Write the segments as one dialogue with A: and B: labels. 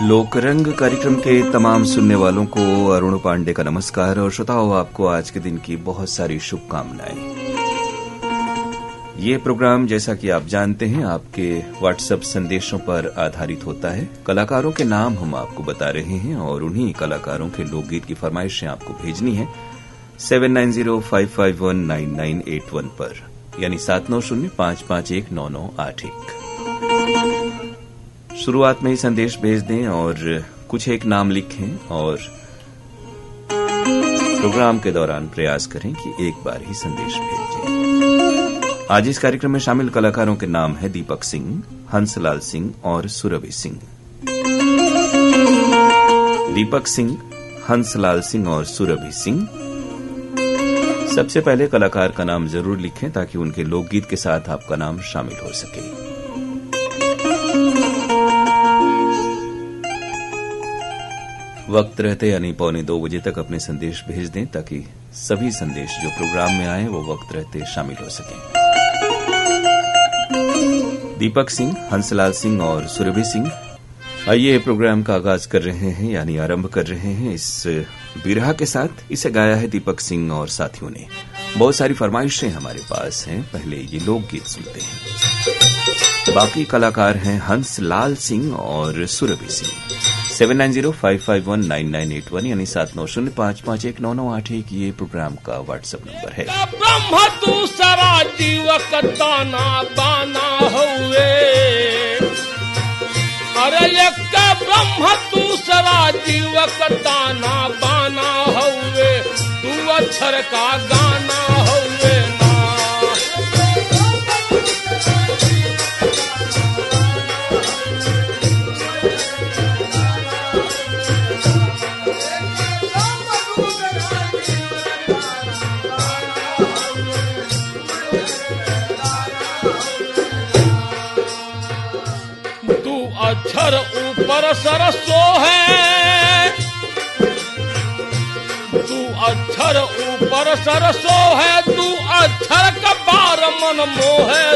A: लोकरंग कार्यक्रम के तमाम सुनने वालों को अरुण पांडे का नमस्कार और श्रोताओं आपको आज के दिन की बहुत सारी शुभकामनाएं। ये प्रोग्राम जैसा कि आप जानते हैं आपके व्हाट्सएप संदेशों पर आधारित होता है। कलाकारों के नाम हम आपको बता रहे हैं और उन्हीं कलाकारों के लोकगीत की फरमाइशें आपको भेजनी है 7905519981 पर यानी 7905519981। शुरुआत में ही संदेश भेज दें और कुछ एक नाम लिखें और प्रोग्राम के दौरान प्रयास करें कि एक बार ही संदेश भेजें। आज इस कार्यक्रम में शामिल कलाकारों के नाम है दीपक सिंह, हंसलाल सिंह और सुरभि सिंह। दीपक सिंह, हंसलाल सिंह और सुरभि सिंह। सबसे पहले कलाकार का नाम जरूर लिखें ताकि उनके लोकगीत के साथ आपका नाम शामिल हो सके। वक्त रहते यानी 1:45 बजे तक अपने संदेश भेज दें ताकि सभी संदेश जो प्रोग्राम में आए वो वक्त रहते शामिल हो सकें। दीपक सिंह, हंसलाल सिंह और सुरभि सिंह, आइए प्रोग्राम का आगाज कर रहे हैं यानी आरंभ कर रहे हैं इस बिरहा के साथ। इसे गाया है दीपक सिंह और साथियों ने। बहुत सारी फरमाइशें हमारे पास हैं, पहले ये लोकगीत सुनते हैं। बाकी कलाकार हैं हंसलाल सिंह और सुरभि सिंह। 7905519981 यानी 7905519981 ये प्रोग्राम का व्हाट्सएप नंबर है।
B: ब्रह्म दूसरा जीवक ताना बाना हुए, अरे एक ब्रह्म दूसरा जीवक ताना बाना हुए, तू अक्षर का गाना हुए ना। अक्षर ऊपर सरसो है, तू अक्षर ऊपर सरसो है, तू अक्षर का बार मन मोह है,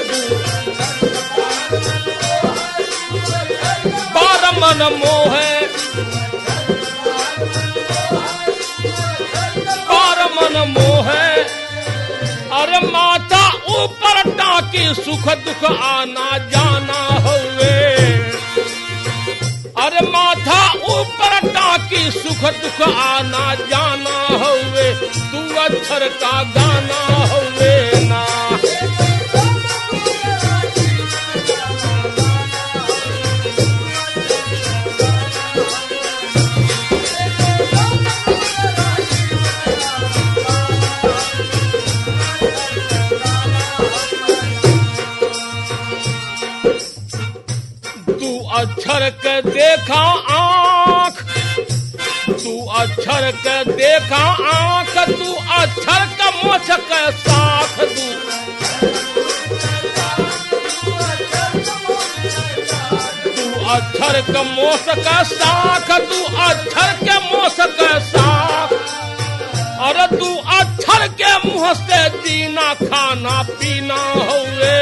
B: बार मन मोह है, बार मन मोह है। अरे माथा ऊपर टाकी सुख दुख आना जाना हुए, अरे माथा ऊपर टाकी सुख दुख आना जाना हुए, तू अक्षर का गाना हुए ना। अक्षर के देखा आँख, तू अक्षर के देखा आँख, तू अक्षर का मोछ के साथ, तू अक्षर का मोछ का साथ, तू अक्षर के मोछ के साथ। अरे तू अक्षर के मुँह से जीना खाना पीना हुए,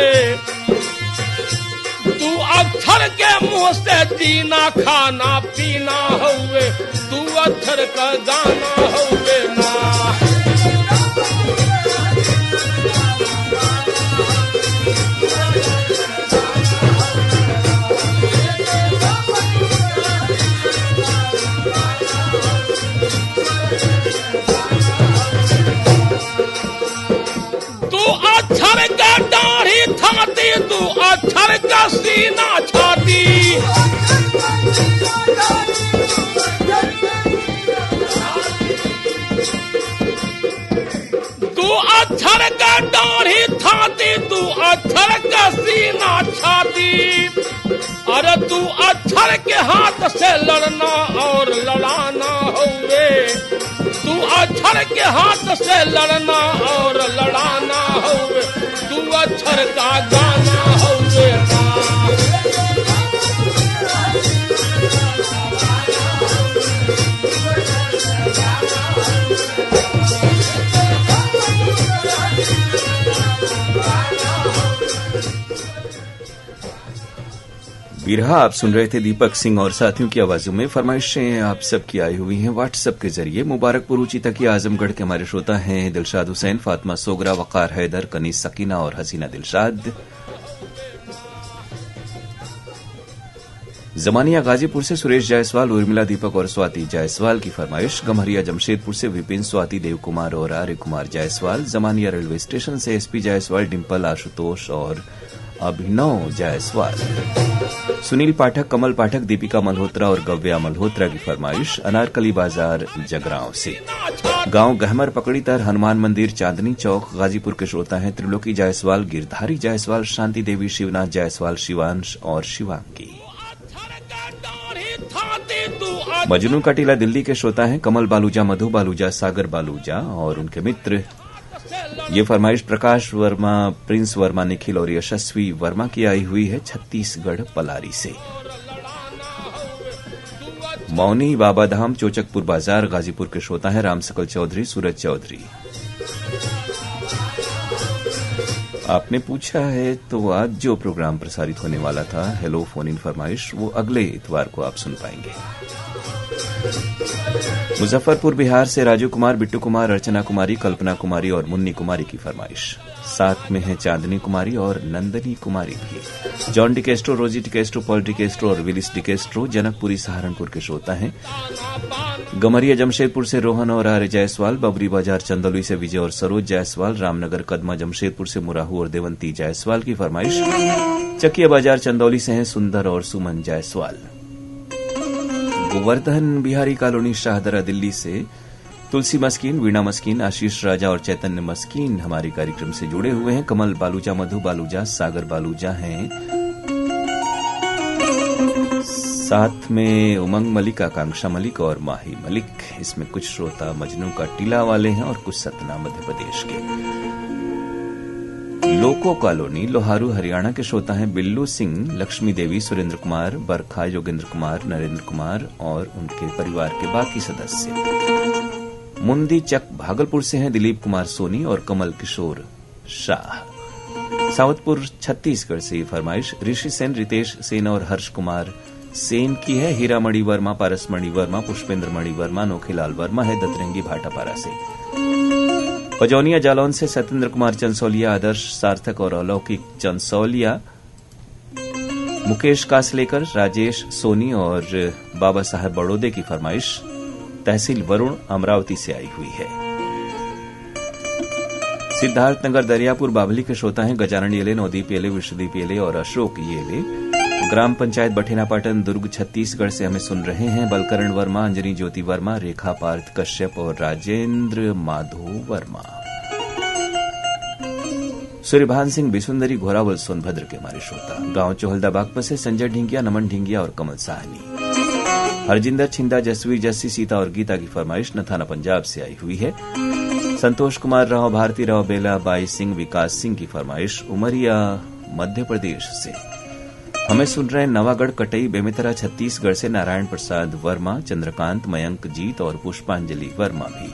B: तू अक्षर के मुँह से जीना खाना पीना हुए, तू अक्षर का गाना हुए ना। तू अक्षर का दाढ़ी थाती, तू अक्षर का सीना छाती, तू अक्षर का दाढ़ी थाती, तू अक्षर का सीना छाती। अरे तू अक्षर के हाथ से लड़ना और लड़ाना हुए, तू अक्षर के हाथ से लड़ना और लड़ाना हुए, तू अक्षर का गाना हुए ना।
A: बिरहा आप सुन रहे थे दीपक सिंह और साथियों की आवाजों में। फरमाइशें आप सबकी आई हुई हैं व्हाट्सएप के जरिए। मुबारकपुर ऊंची तक आजमगढ़ के हमारे श्रोता हैं दिलशाद हुसैन, फातिमा सोगरा, वकार हैदर, कनीस सकीना और हसीना दिलशाद। जमानिया गाजीपुर से सुरेश जायसवाल, उर्मिला दीपक और स्वाति जायसवाल की फरमाइश। गम्हरिया जमशेदपुर से विपिन, स्वाति, देव कुमार और आर्य कुमार जायसवाल। जमानिया रेलवे स्टेशन से एसपी जायसवाल, डिम्पल, आशुतोष और अभिनव जायसवाल। सुनील पाठक, कमल पाठक, दीपिका मल्होत्रा और गव्या मल्होत्रा की फरमाइश। अनारकली बाजार जगरांव से। गांव गहमर पकड़ीतर, हनुमान मंदिर, चांदनी चौक, गाजीपुर के श्रोता हैं त्रिलोकी जायसवाल, गिरधारी जायसवाल, शांति देवी, शिवनाथ जायसवाल, शिवांश और शिवांगी। मजनू का टीला दिल्ली के श्रोता हैं कमल बालूजा, मधु बालूजा, सागर बालूजा और उनके मित्र। ये फरमाइश प्रकाश वर्मा, प्रिंस वर्मा, निखिल और यशस्वी वर्मा की आई हुई है छत्तीसगढ़ पलारी से। मौनी बाबाधाम, चोचकपुर बाजार, गाजीपुर के श्रोता हैं रामसकल चौधरी, सूरज चौधरी। आपने पूछा है तो आज जो प्रोग्राम प्रसारित होने वाला था हेलो फोन इन फरमाइश, वो अगले इतवार को आप सुन पाएंगे। मुजफ्फरपुर बिहार से राजू कुमार, बिट्टू कुमार, अर्चना कुमारी, कल्पना कुमारी और मुन्नी कुमारी की फरमाइश। साथ में है चांदनी कुमारी और नंदनी कुमारी भी। जॉन डिकेस्ट्रो, रोजी डिकेस्ट्रो, पॉल डिकेस्ट्रो और विलिस डिकेस्ट्रो जनकपुरी सहारनपुर के श्रोता हैं। गमरिया जमशेदपुर से रोहन और आर्य जायसवाल। बबरी बाजार चंदौली से विजय और सरोज जायसवाल। रामनगर कदमा जमशेदपुर से मुराहू और देवंती जायसवाल की फरमाइश। चकिया बाजार चंदौली से हैं सुंदर और सुमन जायसवाल। गोवर्धन बिहारी कॉलोनी शाहदरा दिल्ली से तुलसी मस्कीन, वीणा मस्कीन, आशीष राजा और चैतन्य मस्कीन हमारे कार्यक्रम से जुड़े हुए हैं। कमल बालूजा, मधु बालूजा, सागर बालूजा हैं। साथ में उमंग मलिक, आकांक्षा मलिक और माही मलिक। इसमें कुछ श्रोता मजनू का टीला वाले हैं और कुछ सतना मध्य प्रदेश के। लोको कॉलोनी लोहारू हरियाणा के श्रोता हैं बिल्लू सिंह, लक्ष्मी देवी, सुरेंद्र कुमार, बरखा, योगेंद्र कुमार, नरेंद्र कुमार और उनके परिवार के बाकी सदस्य। मुंदी चक भागलपुर से हैं दिलीप कुमार सोनी और कमल किशोर शाह। सावतपुर छत्तीसगढ़ से ये फरमाइश ऋषि सेन, रितेश सेन और हर्ष कुमार सेन की है। हीरा मणि वर्मा, पारस मणि वर्मा, पुष्पेंद्र मणि वर्मा, नोखीलाल वर्मा है दतरंगी भाटापारा से। पजौनिया जालौन से सत्येंद्र कुमार चंसौलिया, आदर्श सार्थक और अलौकिक चंसौलिया। मुकेश कासलेकर, राजेश सोनी और बाबा साहब बड़ौदे की फरमाइश तहसील वरुण अमरावती से आई हुई है। सिद्धार्थनगर दरियापुर बाभली के श्रोता हैं गजानन येले, नवदीप येले, विश्वदीप येले और अशोक येले। ग्राम पंचायत बठेनापाटन दुर्ग छत्तीसगढ़ से हमें सुन रहे हैं बलकरण वर्मा, अंजनी ज्योति वर्मा, रेखा पार्थ कश्यप और राजेंद्र माधो वर्मा। सूर्यभान सिंह बिसुंदरी, घोरावल सोनभद्र के हमारे श्रोता। गांव चोहलदा बागपत से संजय ढिंगिया, नमन ढिंगिया और कमल साहनी। हरजिंदर छिंदा, जसवीर जस्सी, सीता और गीता की फरमाइश नथाना पंजाब से आई हुई है। संतोष कुमार राव, भारती राव बेला, बाई सिंह, विकास सिंह की फरमाइश उमरिया मध्य प्रदेश से। हमें सुन रहे हैं नवागढ़ कटई बेमेतरा छत्तीसगढ़ से नारायण प्रसाद वर्मा, चंद्रकांत, मयंक जीत और पुष्पांजलि वर्मा भी।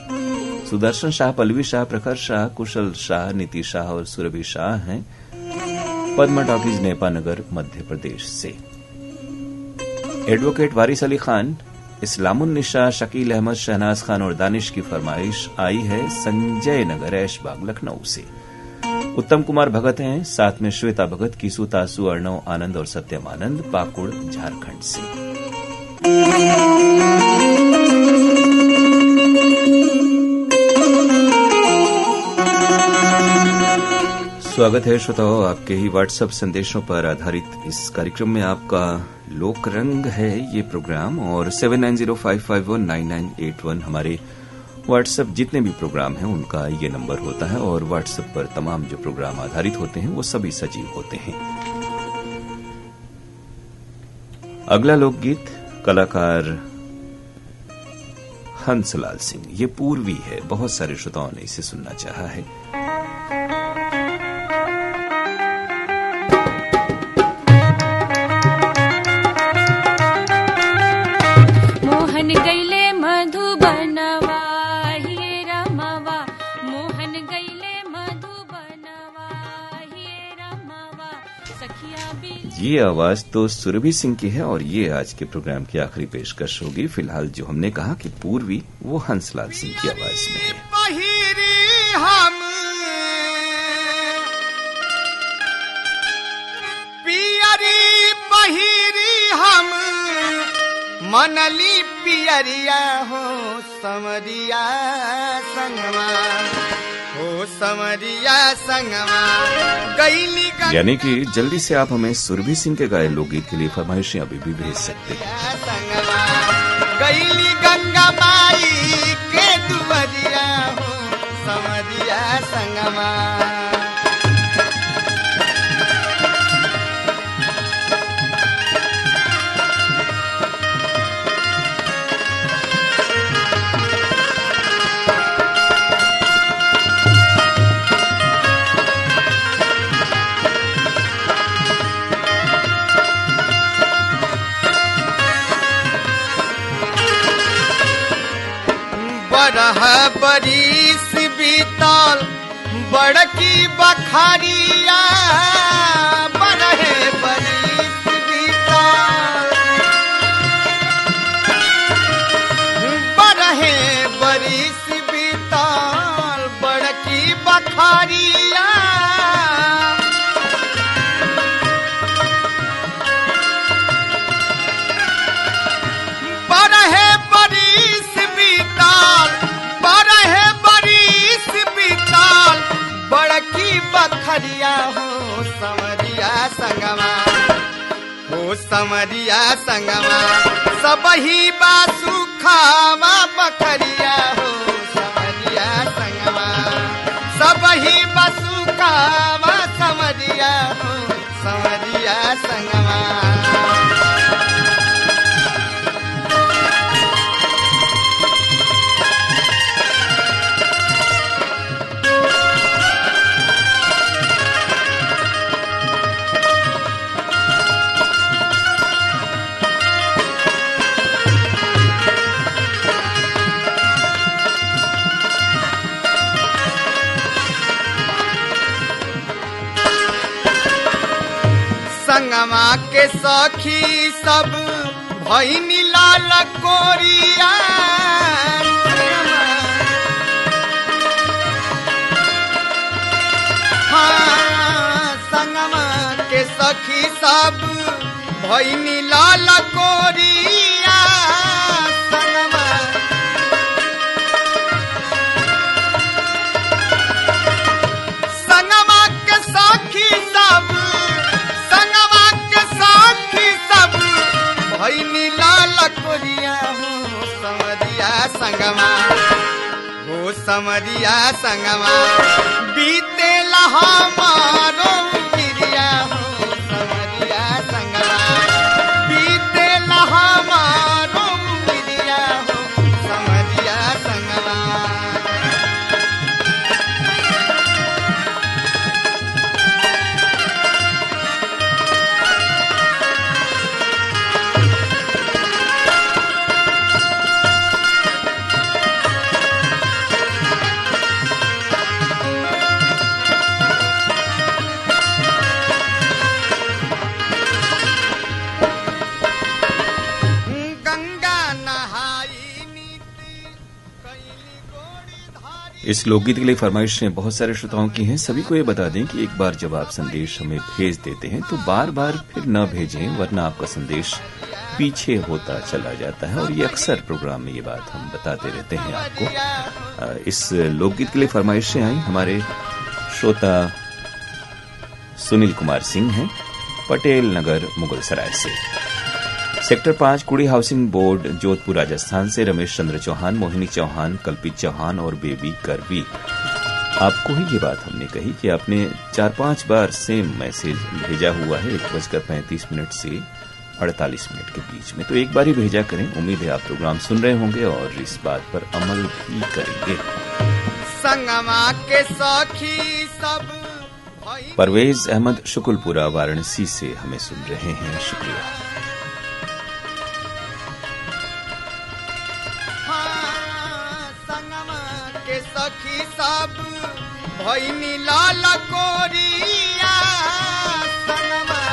A: सुदर्शन शाह, पल्लवी शाह, प्रखर शाह, कुशल शाह, नीति शाह और सुरभि शाह हैं पद्मा टॉकीज, नेपानगर मध्य प्रदेश से। एडवोकेट वारिस अली खान, इस्लामुन्निशा, शकील अहमद, शहनाज खान और दानिश की फरमाइश आई है संजय नगर ऐशबाग लखनऊ से। उत्तम कुमार भगत हैं, साथ में श्वेता भगत, कीसू, तासु, अर्णव आनंद और सत्यम आनंद पाकुड़ झारखंड से। स्वागत है श्रोताओं आपके ही व्हाट्सएप संदेशों पर आधारित इस कार्यक्रम में। आपका लोक रंग है ये प्रोग्राम और 7905519981 हमारे व्हाट्सएप जितने भी प्रोग्राम हैं उनका ये नंबर होता है और व्हाट्सएप पर तमाम जो प्रोग्राम आधारित होते हैं वो सभी सजीव होते हैं। अगला लोकगीत कलाकार हंसलाल सिंह, ये पूर्वी है, बहुत सारे श्रोताओं ने इसे सुनना चाहा है।
C: मोहन गैले मधुबनवा हे रमवा, मोहन गैले मधुबनवा हे रमवा, सखिया बिल
A: ये आवाज तो सुरभि सिंह की है और ये आज के प्रोग्राम की आखिरी पेशकश होगी। फिलहाल जो हमने कहा कि पूर्वी, वो हंसलाल सिंह की आवाज में है।
D: हम पियरी बहिरी हम मनली पियरिया हो समरिया संगमा, हो समरिया संगमा गईली।
A: यानी कि जल्दी से आप हमें सुरभि सिंह के गाए लोकगीत के लिए फरमाइशें अभी भी भेज सकते हैं।
D: गईली गंगा माई के दुबरिया हो समरिया संगमा। बरह बरिस बीतल बड़की बखारिया, बरहे बरिस बीतल, बरहे बरिस बीतल बड़की बखारिया। बरहे बरिस बीतल, बरहे बरिस बीतल बड़की बखरिया हो समरिया संगमा, हो समरिया संगमा सबही बासु खावा बखरिया हो समरिया संगमा, सबही बासु खावा समरिया हो समरिया संगमा। संगमा के सखी सब भईनी लाल कोरिया, हाँ संगमा के सखी सब भईनी लाल कोरिया। संगमा संगमा के सखी सब, संगमा के साथी सब भईनी लाल कोरिया हो समरिया संगमा, हो समरिया संगमा बीते हमारो पिरिया हो समरिया संगमा, बीते हमारो पिरिया हो समरिया संगमा।
A: इस लोकगीत के लिए फरमाइशें बहुत सारे श्रोताओं की हैं। सभी को ये बता दें कि एक बार जब आप संदेश हमें भेज देते हैं तो बार बार फिर न भेजें, वरना आपका संदेश पीछे होता चला जाता है। और ये अक्सर प्रोग्राम में ये बात हम बताते रहते हैं आपको। इस लोकगीत के लिए फरमाइशें आई, हमारे श्रोता सुनील कुमार सिंह हैं, पटेल नगर मुगलसराय से। सेक्टर 5 कुड़ी हाउसिंग बोर्ड जोधपुर राजस्थान से रमेश चंद्र चौहान, मोहिनी चौहान, कल्पित चौहान और बेबी करवी। आपको ही ये बात हमने कही कि आपने 4-5 बार सेम मैसेज भेजा हुआ है 1:35 से 48 मिनट के बीच में, तो एक बार ही भेजा करें। उम्मीद है आप प्रोग्राम सुन रहे होंगे और इस बात पर अमल भी करेंगे।
D: संगमा के सखी सब
A: परवेज अहमद शुकुलपुरा वाराणसी से हमें सुन रहे हैं, शुक्रिया।
D: के सखी सब भईनी लाल कोरिया, संगमा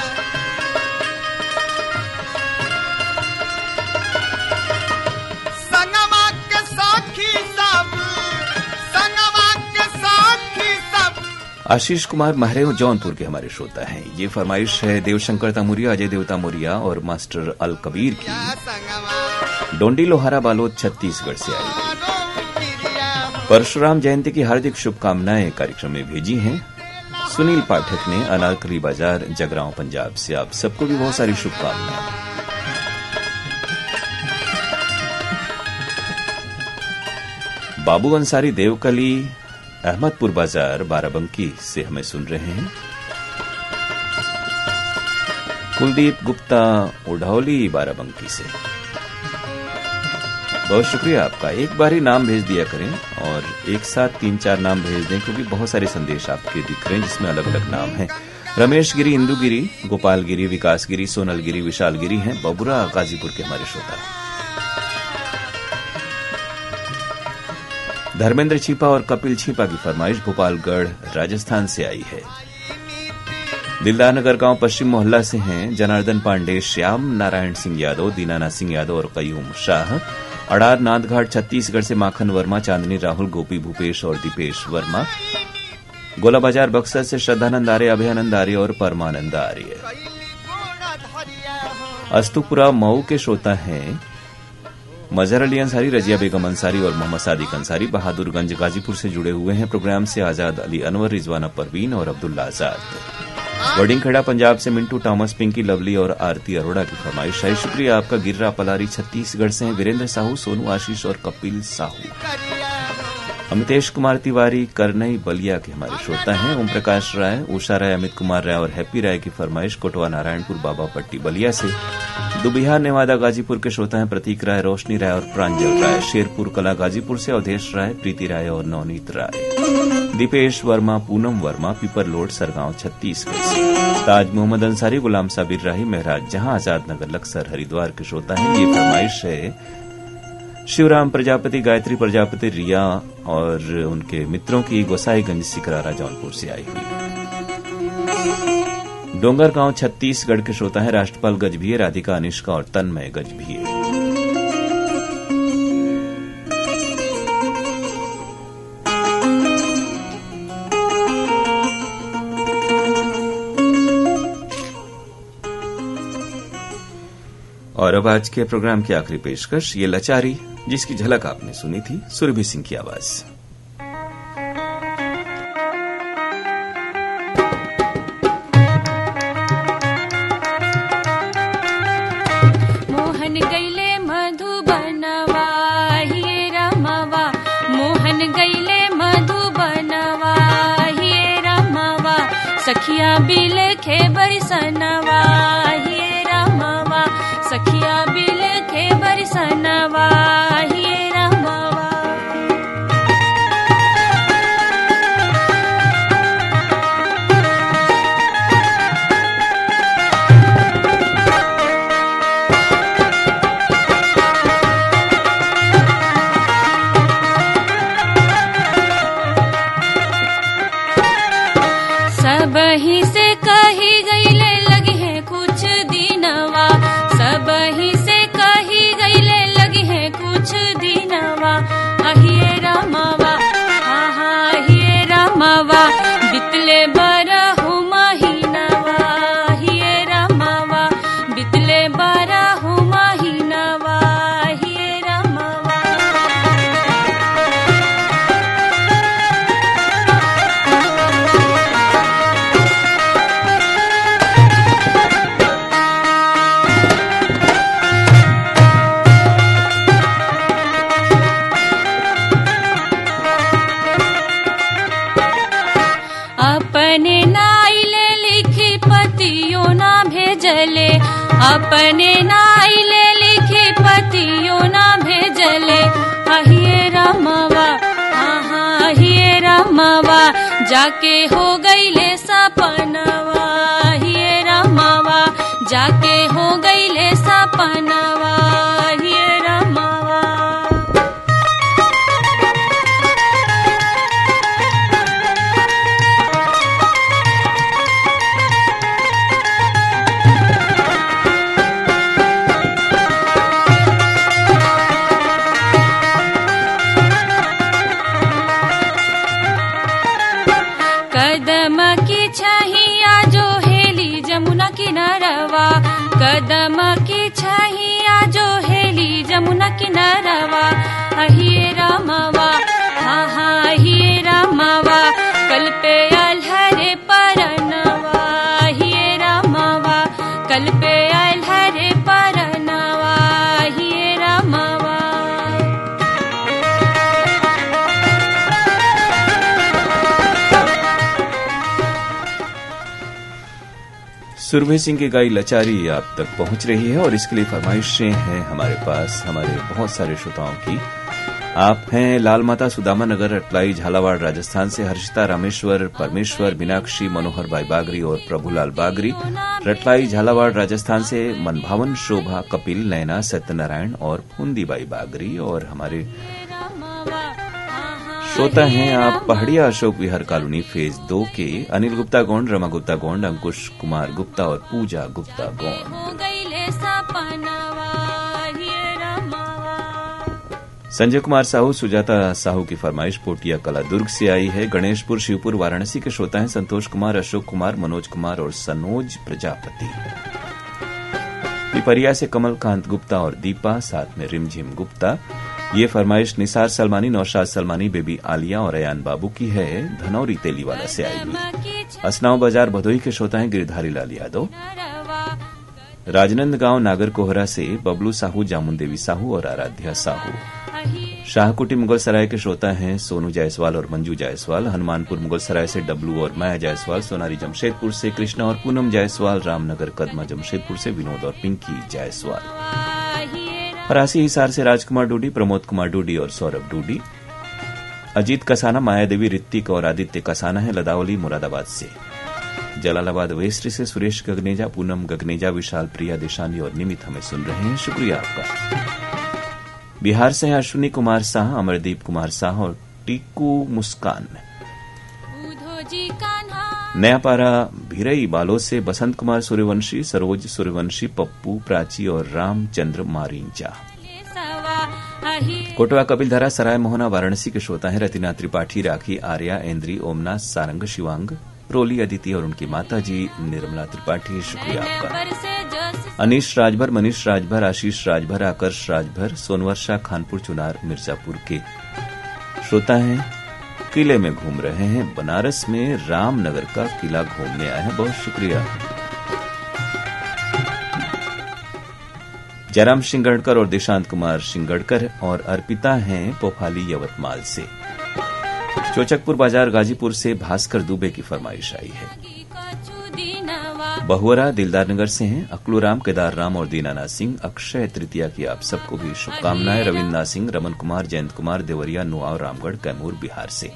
A: आशीष कुमार महरे जौनपुर के हमारे श्रोता हैं। ये फरमाइश है देवशंकर तामुरिया, अजय देवता मुरिया और मास्टर अल कबीर की। डोंडी लोहारा बालोद छत्तीसगढ़ से आई। परशुराम जयंती की हार्दिक शुभकामनाएं कार्यक्रम में भेजी हैं सुनील पाठक ने अनारकली बाजार जगरांव पंजाब से। आप सबको भी बहुत सारी शुभकामनाएं। बाबू अंसारी देवकली अहमदपुर बाजार बाराबंकी से हमें सुन रहे हैं। कुलदीप गुप्ता उढ़ौली बाराबंकी से बहुत शुक्रिया आपका। एक बार ही नाम भेज दिया करें और एक साथ 3-4 नाम भेज दें, क्योंकि बहुत सारे संदेश आपके दिख रहे हैं जिसमें अलग अलग नाम हैं। रमेश गिरी, इंदू गिरी, गोपाल गिरी, विकास गिरी, सोनल गिरी, विशाल गिरी हैं बबुरा गाजीपुर के हमारे श्रोता। धर्मेंद्र छिपा और कपिल छिपा की फरमाइश भोपालगढ़ राजस्थान से आई है। दिलदार नगर गांव पश्चिम मोहल्ला से हैं जनार्दन पांडे, श्याम नारायण सिंह यादव, दीनानाथ सिंह यादव और कयूम शाह। अड़ार नांदघाट छत्तीसगढ़ से माखन वर्मा, चांदनी राहुल, गोपी भूपेश और दीपेश वर्मा। गोला बाजार बक्सर से श्रद्धानंद आर्य, अभयानंद आर्य और परमानंद आर्य। अस्तुपुरा मऊ के श्रोता हैं मजहर अली अंसारी, रजिया बेगम अंसारी और मोहम्मद सादिक अंसारी। बहादुरगंज गाजीपुर से जुड़े हुए हैं प्रोग्राम से आजाद अली अनवर, रिजवाना परवीन और अब्दुल्ला आजाद। वडिंगखेड़ा पंजाब से मिंटू टॉमस, पिंकी लवली और आरती अरोड़ा की फरमाइश है। शुक्रिया आपका। गिर्रा पलारी छत्तीसगढ़ से हैं वीरेंद्र साहू, सोनू आशीष और कपिल साहू। अमितेश कुमार तिवारी करनई बलिया के हमारे श्रोता हैं। ओम प्रकाश राय, उषा राय, अमित कुमार राय और हैप्पी राय की फरमाइश कोटवा नारायणपुर बाबा पट्टी बलिया से। दुबिहार नेवादा गाजीपुर के श्रोता हैं प्रतीक राय, रोशनी राय और प्रांजल राय। शेरपुर कला गाजीपुर से अवधेश राय, प्रीति राय और नवनीत राय। दीपेश वर्मा, पूनम वर्मा, पीपरलोड सरगांव छत्तीसगढ़ से। ताज मोहम्मद अंसारी, गुलाम साबिर राही, महराज जहां, आजाद नगर लक्सर हरिद्वार के श्रोता हैं। ये फरमाइश है शिवराम प्रजापति, गायत्री प्रजापति, रिया और उनके मित्रों की गोसाईगंज सिकरारा जौनपुर से आई हुई। डोंगरगांव छत्तीसगढ़ के श्रोता हैं राष्ट्रपाल गजभिये, राधिका अनिष्का और तन्मय गजभिये। और अब आज के प्रोग्राम की आखिरी पेशकश, ये लाचारी, जिसकी झलक आपने सुनी थी सुरभि सिंह की आवाज।
C: मोहन गैले मधुबनवा हिये रमवा, मोहन गैले मधुबनवा हिये रमवा, सखिया बिल खे बरसनवा हिये रमवा, सखिया बिल खे बरसनवा हिये रमवा। सबही से कही गईले लगी है कुछ दिनवा, सबही से कही गईले लगी है कुछ दिनवा, अहिए रमवा, आहा अहिए रमवा, बितले बरहु महीनवा, अहिए रमवा, बितले बरहु महीनवा, अहिए रमवा। अपने नाइले लिखी पतियों ना भेजले, अपने नाइले लिखी पतियों ना भेजले, अहिए रमवा, आहा अहिए रमवा, जाके हो गईले सपनवा, अहिए रमवा, जाके हो गईले सपनवा, अहिए रमवा। कदम छैया जो हेली जमुना किनारवा अहिए रामवा हाँ हाँ अहिए रामवा कल पे अलहरे परनवा अहिए रामवा कल पे अलहरे परनवा अहिए रामवा।
A: सुरभि सिंह की गाई लचारी आप तक पहुंच रही है और इसके लिए फरमाइशें हैं हमारे पास हमारे बहुत सारे श्रोताओं की। आप हैं लाल माता सुदामा नगर रटलाई झालावाड़ राजस्थान से हर्षिता रामेश्वर परमेश्वर मीनाक्षी मनोहर भाई बागरी और प्रभुलाल बागरी। रटलाई झालावाड़ राजस्थान से मनभावन शोभा कपिल नैना सत्यनारायण और फुंदी बाई बागरी। और हमारे श्रोता हैं आप पहाड़िया अशोक विहार कॉलोनी फेज 2 के अनिल गुप्ता गोंड रमा गुप्ता गोंड अंकुश कुमार गुप्ता और पूजा गुप्ता गोंड। संजय कुमार साहू सुजाता साहू की फरमाइश पोटिया कला दुर्ग से आई है। गणेशपुर शिवपुर वाराणसी के श्रोता हैं संतोष कुमार अशोक कुमार मनोज कुमार और सनोज प्रजापति। पिपरिया से कमलकांत गुप्ता और दीपा साथ में रिमझिम गुप्ता। ये फरमाइश निसार सलमानी नौशाद सलमानी बेबी आलिया और अयान बाबू की है धनौरी तेलीवाला से आई हुई। असनाव बाजार भदोही के श्रोता हैं गिरधारी लाल यादव। राजनंदगांव नागर कोहरा से बबलू साहू जामुन देवी साहू और आराध्या साहू। शाहकुटी मुगल सराय के श्रोता हैं सोनू जायसवाल और मंजू जायसवाल। हनुमानपुर मुगल सराय से डब्लू और माया जायसवाल। सोनारी जमशेदपुर से कृष्णा और पूनम जायसवाल। रामनगर कदमा जमशेदपुर से विनोद और पिंकी जायसवाल। फरासी हिसार से राजकुमार डूडी प्रमोद कुमार डूडी और सौरभ डूडी। अजीत कसाना माया देवी ऋत्विक और आदित्य कसाना है लदावली मुरादाबाद से। जलालाबाद वेस्ट से सुरेश गगनेजा पूनम गगनेजा विशाल प्रिया दिशानी और निमित हमें सुन रहे हैं शुक्रिया आपका। बिहार से अश्विनी कुमार शाह अमरदीप कुमार शाह और टीकू मुस्कान। नयापारा भिरई बालों से बसंत कुमार सूर्यवंशी सरोज सूर्यवंशी पप्पू प्राची और रामचंद्र मारींचा। कोटवा कपिलधरा सराय मोहना वाराणसी के श्रोता हैं रतिना त्रिपाठी राखी आर्या इंद्री ओमना सारंग शिवांग रोली अदिति और उनकी माताजी निर्मला त्रिपाठी शुक्रिया आपका। अनीश राजभर मनीष राजभर आशीष राजभर आकर्ष राजभर सोनवर्षा खानपुर चुनार मिर्जापुर के श्रोता हैं किले में घूम रहे हैं बनारस में रामनगर का किला घूमने आए हैं बहुत शुक्रिया। जयराम सिंगड़कर और देशांत कुमार सिंगड़कर और अर्पिता हैं पोफाली यवतमाल से। चोचकपुर बाजार गाजीपुर से भास्कर दुबे की फरमाइश आई है। बहुअरा दिलदार नगर से हैं अकलूराम केदार राम और दीनानाथ सिंह। अक्षय तृतीया की आप सबको भी शुभकामनाएं। रविन्द्रनाथ सिंह रमन कुमार जयंत कुमार देवरिया नुआव रामगढ़ कैमूर बिहार से।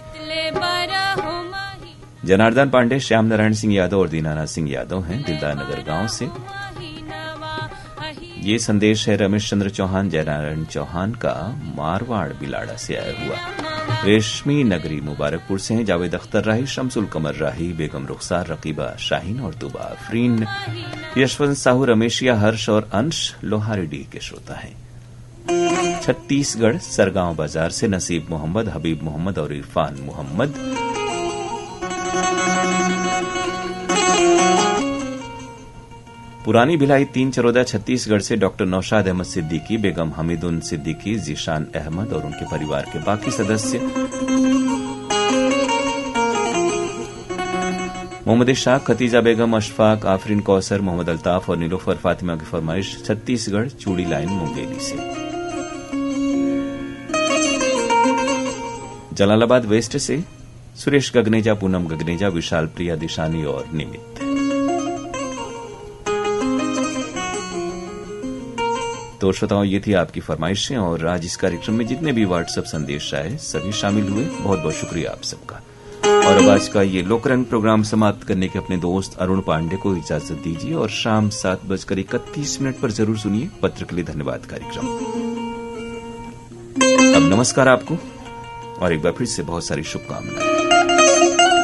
A: जनार्दन पांडे श्याम नारायण सिंह यादव और दीनानाथ सिंह यादव हैं दिलदार नगर गांव से। ये संदेश है रमेश चंद्र चौहान जयनारायण चौहान का मारवाड़ बिलाड़ा से आया हुआ। रेशमी नगरी मुबारकपुर से हैं जावेद अख्तर राही शमसुल कमर राही बेगम रुखसार रकीबा शाहीन और तुबा आफरीन। यशवंत साहू रमेशिया हर्ष और अंश लोहारीडी के श्रोता हैं। छत्तीसगढ़ सरगांव बाजार से नसीब मोहम्मद हबीब मोहम्मद और इरफान मोहम्मद। पुरानी भिलाई 3 चरोदा छत्तीसगढ़ से डॉक्टर नौशाद अहमद सिद्दीकी बेगम हमीदुन सिद्दीकी जीशान अहमद और उनके परिवार के बाकी सदस्य। मोहम्मद इशाक खतीजा बेगम अशफाक आफरीन कौसर मोहम्मद अल्ताफ और नीलोफर फातिमा की फरमाइश छत्तीसगढ़ चूड़ी लाइन मुंगेली से। जलालाबाद वेस्ट से सुरेश गगनेजा पूनम गगनेजा विशाल प्रिया दिशानी और निमित। तो श्रोताओं ये थी आपकी फरमाइशें और आज इस कार्यक्रम में जितने भी व्हाट्सएप संदेश आए सभी शामिल हुए बहुत बहुत शुक्रिया आप सबका। और अब आज का ये लोकरंग प्रोग्राम समाप्त करने के अपने दोस्त अरुण पांडे को इजाजत दीजिए और शाम 7:31 पर जरूर सुनिए पत्र के लिए धन्यवाद कार्यक्रम। अब नमस्कार आपको और एक बार फिर से बहुत सारी शुभकामनाएं।